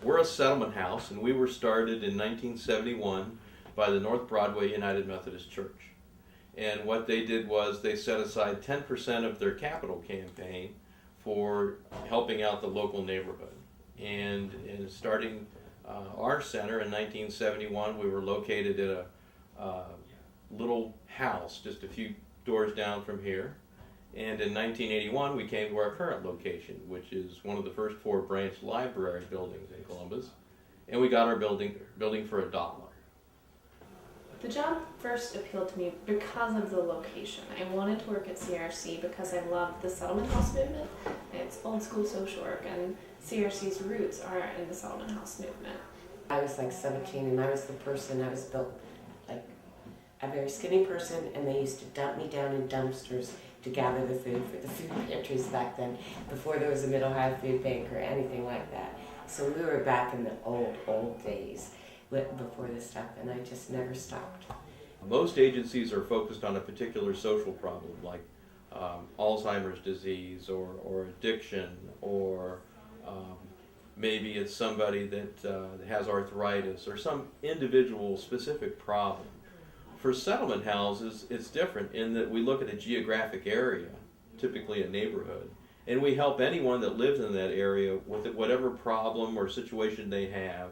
We're a settlement house, and we were started in 1971 by the North Broadway United Methodist Church. And what they did was they set aside 10% of their capital campaign for helping out the local neighborhood. And in starting our center in 1971, we were located at a little house just a few doors down from here. And in 1981, we came to our current location, which is one of the first 4 branch library buildings in Columbus. And we got our building for $1. The job first appealed to me because of the location. I wanted to work at CRC because I loved the settlement house movement. It's old school social work, and CRC's roots are in the settlement house movement. I was like 17, and I was built like a very skinny person, and they used to dump me down in dumpsters to gather the food for the food pantries back then, before there was a Mid-Ohio Food Bank or anything like that. So we were back in the old days before this stuff, and I just never stopped. Most agencies are focused on a particular social problem, like Alzheimer's disease or addiction, or maybe it's somebody that has arthritis or some individual specific problem. For settlement houses, it's different in that we look at a geographic area, typically a neighborhood, and we help anyone that lives in that area with whatever problem or situation they have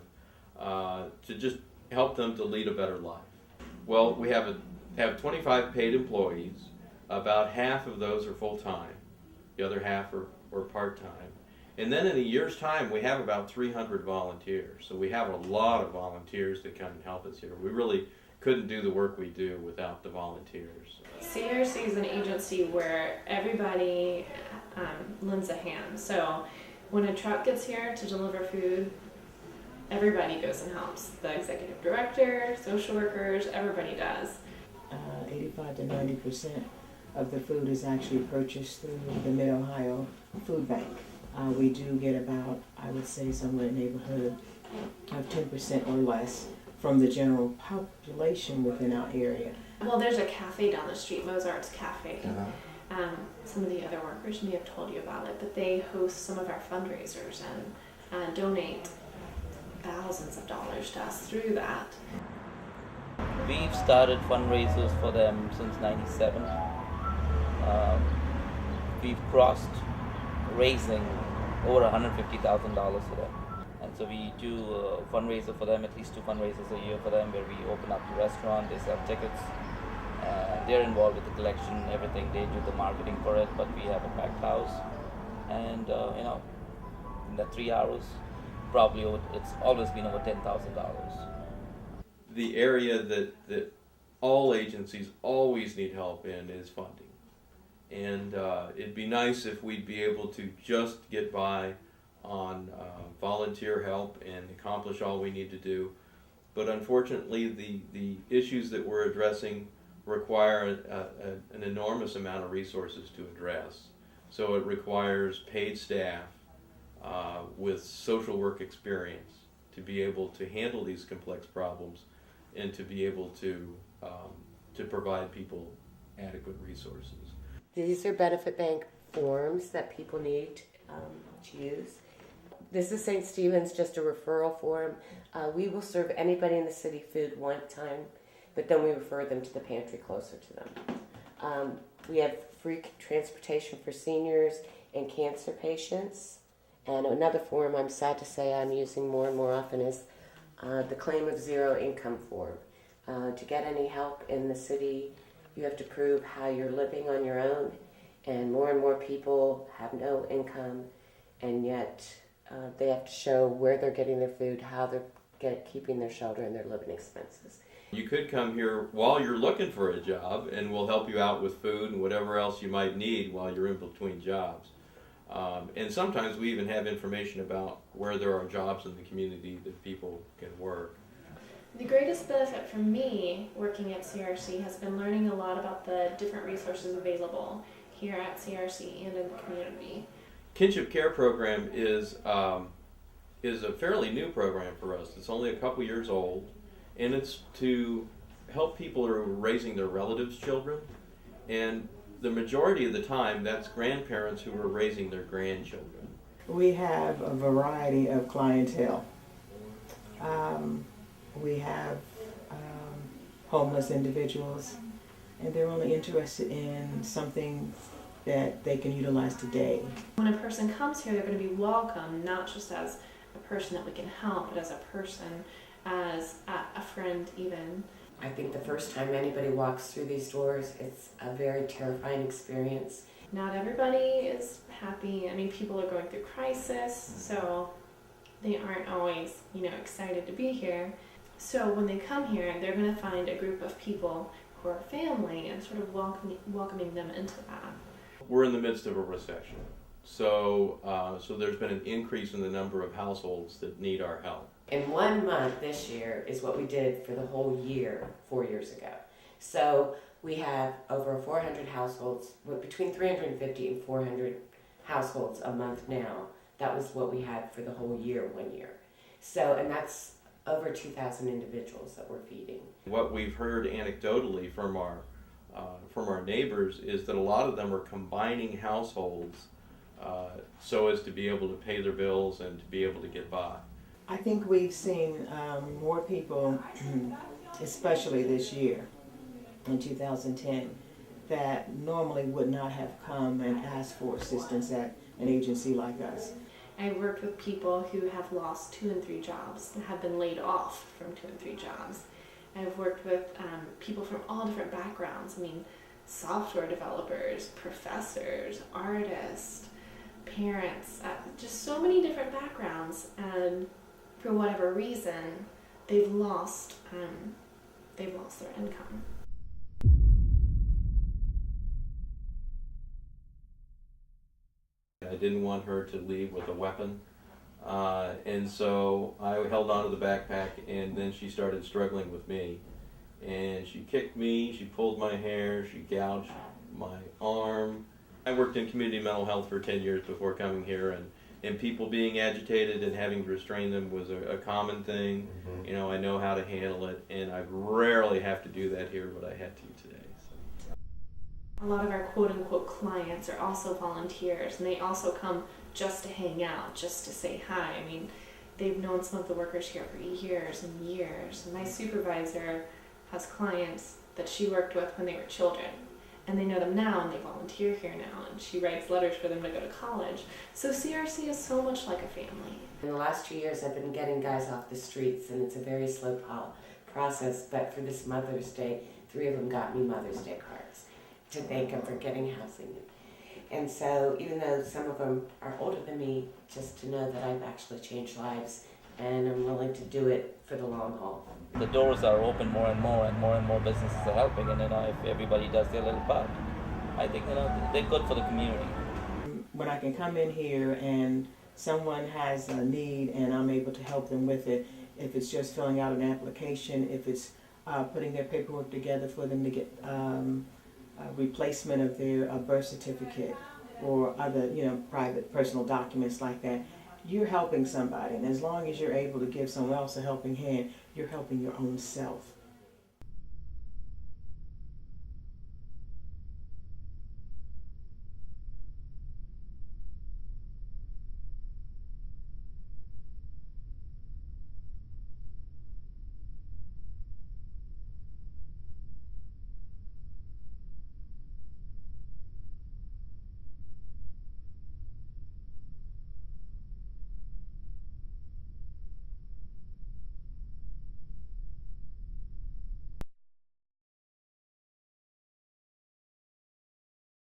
to just help them to lead a better life. Well, we have 25 paid employees. About half of those are full-time. The other half are part-time. And then in a year's time, we have about 300 volunteers. So we have a lot of volunteers that come and help us here. We really couldn't do the work we do without the volunteers. CRC is an agency where everybody lends a hand. So when a truck gets here to deliver food, everybody goes and helps. The executive director, social workers, everybody does. 85 to 90% of the food is actually purchased through the Mid-Ohio Food Bank. We do get about, I would say, somewhere in the neighborhood of 10% or less from the general population within our area. Well, there's a cafe down the street, Mozart's Cafe. Some of the other workers may have told you about it, but they host some of our fundraisers and donate thousands of dollars to us through that. We've started fundraisers for them since '97. We've crossed raising over $150,000 for them. And so we do a fundraiser for them, at least 2 fundraisers a year for them, where we open up the restaurant, they sell tickets, and they're involved with the collection, everything. They do the marketing for it, but we have a packed house. And in the 3 hours, probably it's always been over $10,000. The area that all agencies always need help in is funding. And it'd be nice if we'd be able to just get by on volunteer help and accomplish all we need to do. But unfortunately, the issues that we're addressing require an enormous amount of resources to address. So it requires paid staff with social work experience to be able to handle these complex problems and to be able to provide people adequate resources. These are benefit bank forms that people need to use. This is St. Stephen's, just a referral form. We will serve anybody in the city food one time, but then we refer them to the pantry closer to them. We have free transportation for seniors and cancer patients. And another form I'm sad to say I'm using more and more often is the claim of zero income form. To get any help in the city, you have to prove how you're living on your own, and more people have no income, and yet they have to show where they're getting their food, how they're keeping their shelter and their living expenses. You could come here while you're looking for a job, and we'll help you out with food and whatever else you might need while you're in between jobs. And sometimes we even have information about where there are jobs in the community that people can work. The greatest benefit for me working at CRC has been learning a lot about the different resources available here at CRC and in the community. Kinship Care Program is a fairly new program for us. It's only a couple years old, and it's to help people who are raising their relatives' children. And the majority of the time, that's grandparents who are raising their grandchildren. We have a variety of clientele. We have homeless individuals, and they're only interested in something that they can utilize today. When a person comes here, they're going to be welcome, not just as a person that we can help, but as a person, as a friend even. I think the first time anybody walks through these doors, it's a very terrifying experience. Not everybody is happy. I mean, people are going through crisis, so they aren't always, excited to be here. So when they come here, they're going to find a group of people who are family and sort of welcoming them into that. We're in the midst of a recession, so there's been an increase in the number of households that need our help. In 1 month this year is what we did for the whole year 4 years ago. So we have over 400 households, between 350 and 400 households a month now. That was what we had for the whole year 1 year. So, and that's over 2,000 individuals that we're feeding. What we've heard anecdotally from our neighbors is that a lot of them are combining households so as to be able to pay their bills and to be able to get by. I think we've seen more people, especially this year, in 2010, that normally would not have come and asked for assistance at an agency like us. I've worked with people who have lost 2 and 3 jobs and have been laid off from 2 and 3 jobs. I've worked with people from all different backgrounds. I mean, software developers, professors, artists, parents, just so many different backgrounds. And for whatever reason, they've lost their income. I didn't want her to leave with a weapon, and so I held on to the backpack, and then she started struggling with me. And she kicked me, she pulled my hair, she gouged my arm. I worked in community mental health for 10 years before coming here, and people being agitated and having to restrain them was a common thing. Mm-hmm. I know how to handle it, and I rarely have to do that here, but I had to today. A lot of our quote-unquote clients are also volunteers, and they also come just to hang out, just to say hi. I mean, they've known some of the workers here for years and years. And my supervisor has clients that she worked with when they were children, and they know them now, and they volunteer here now, and she writes letters for them to go to college. So CRC is so much like a family. In the last 2 years, I've been getting guys off the streets, and it's a very slow process, but for this Mother's Day, 3 of them got me Mother's Day cards to thank them for getting housing. And so even though some of them are older than me, just to know that I've actually changed lives, and I'm willing to do it for the long haul. The doors are open more and more businesses are helping, and if everybody does their little part, I think they're good for the community. When I can come in here and someone has a need and I'm able to help them with it, if it's just filling out an application, if it's putting their paperwork together for them to get a replacement of their birth certificate or other, private personal documents like that, you're helping somebody. And as long as you're able to give someone else a helping hand, you're helping your own self.